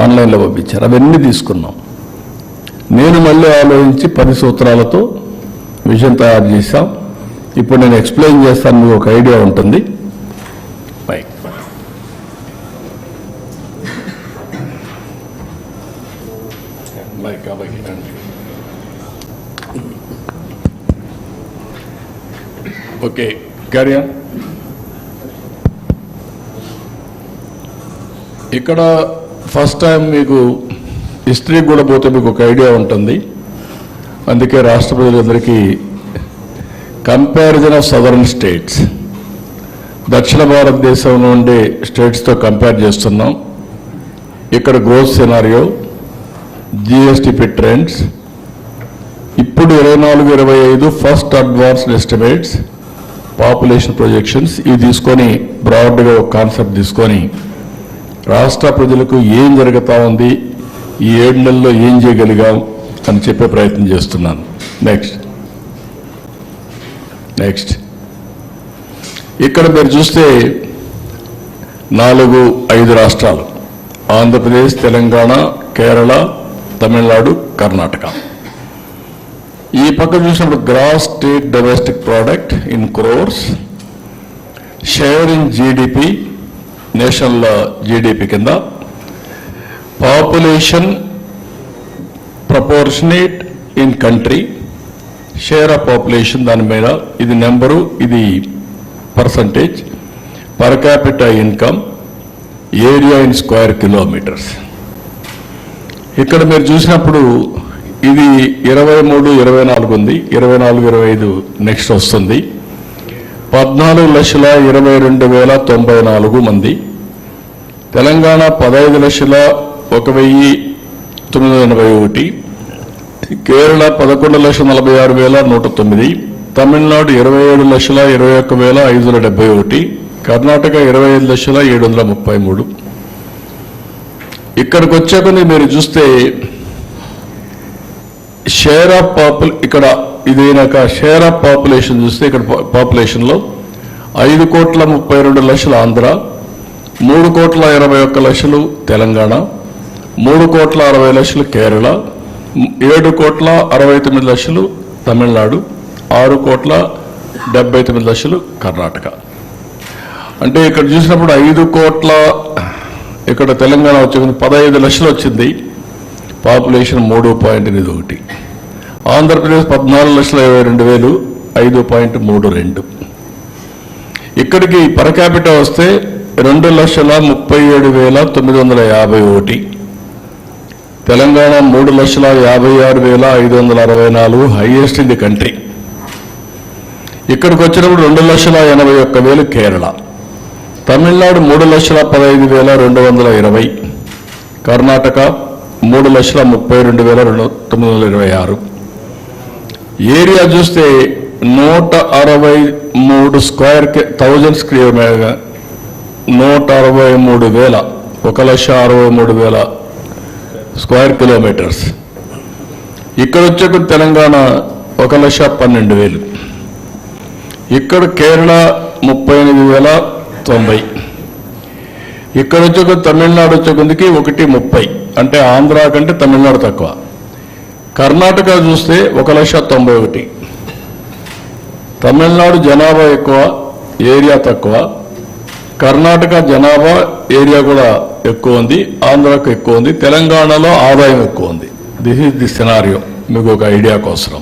ఆన్లైన్లో పంపించారు. అవన్నీ తీసుకున్నాం. నేను మళ్ళీ ఆలోచించి 10 సూత్రాలతో విజన్ తయారు చేశాం. ఇప్పుడు నేను ఎక్స్ప్లెయిన్ చేస్తాను, మీకు ఒక ఐడియా ఉంటుంది. Okay, carry on. ఇక్కడ ఫస్ట్ టైం మీకు హిస్టరీ కూడా పోతే మీకు ఒక ఐడియా ఉంటుంది. అందుకే రాష్ట్ర ప్రజలందరికీ కంపారిజన్ ఆఫ్ సదరన్ స్టేట్స్, దక్షిణ భారతదేశంలో ఉండే స్టేట్స్తో కంపేర్ చేస్తున్నాం. ఇక్కడ గ్రోత్ సినారియో, జిఎస్టిపి ట్రెండ్స్, ఇప్పుడు 24-25 first advanced estimates, population projections, ఇవి తీసుకొని బ్రాడ్గా ఒక కాన్సెప్ట్ తీసుకొని రాష్ట్ర ప్రజలకు ఏం జరుగుతూ ఉంది, ఈ 7 నెలల్లో ఏం చేయగలిగాం అని చెప్పే ప్రయత్నం చేస్తున్నాను. నెక్స్ట్ ఇక్కడ మీరు చూస్తే 4-5 రాష్ట్రాలు, ఆంధ్రప్రదేశ్, తెలంగాణ, కేరళ, తమిళనాడు, కర్ణాటక. ఈ పక్క చూసినప్పుడు gross state domestic product in crores, share in GDP, national GDP కింద, population proportionate in country, share of population దాని మీద, ఇది నెంబరు, ఇది percentage, per capita income, area in square kilometers. ఇక్కడ మీరు చూసినప్పుడు ఇది 23-24 ఉంది, 24-25 నెక్స్ట్ వస్తుంది. 14,22,094 మంది. తెలంగాణ 15,01,981, కేరళ 11,46,109, తమిళనాడు 27,21,571, కర్ణాటక 25,07,33. ఇక్కడికి వచ్చాక మీరు చూస్తే షేర్ ఆఫ్ ఇక్కడ ఇదైనాక షేర్ ఆఫ్ పాపులేషన్ చూస్తే, ఇక్కడ పాపులేషన్లో 5,32,00,000 ఆంధ్ర, 3,21,00,000 తెలంగాణ, 3,60,00,000 కేరళ, 7,69,00,000 తమిళనాడు, 6,79,00,000 కర్ణాటక. అంటే ఇక్కడ చూసినప్పుడు 5 కోట్ల, ఇక్కడ తెలంగాణ వచ్చే 15 లక్షలు వచ్చింది, పాపులేషన్ 3.81. ఆంధ్రప్రదేశ్ 14,22,000, 5.32. ఇక్కడికి పర్ క్యాపిటా వస్తే 2,37,951, Telangana 3,56,564, highest in the country. ఇక్కడికి వచ్చినప్పుడు 2,81,000 కేరళ, తమిళనాడు 3,15,220, కర్ణాటక 3,32,926. ఏరియా చూస్తే 163 స్క్వేర్ 1000 స్క్వేర్ 163,000, 1,63,000 స్క్వేర్ కిలోమీటర్స్. ఇక్కడ వచ్చే తెలంగాణ 1,12,000, ఇక్కడ కేరళ 38,090, ఇక్కడ వచ్చే తమిళనాడు వచ్చే కొద్దికి 1,30, అంటే ఆంధ్ర కంటే తమిళనాడు తక్కువ. కర్ణాటక చూస్తే 1,91,000, తమిళనాడు జనాభా ఎక్కువ, ఏరియా తక్కువ. కర్ణాటక జనాభా, ఏరియా కూడా ఎక్కువ ఉంది, ఆంధ్రాకు ఎక్కువ ఉంది, తెలంగాణలో ఆదాయం ఎక్కువ ఉంది. దిస్ ఈజ్ ది సినారియో, మీకు ఒక ఐడియా కోసం.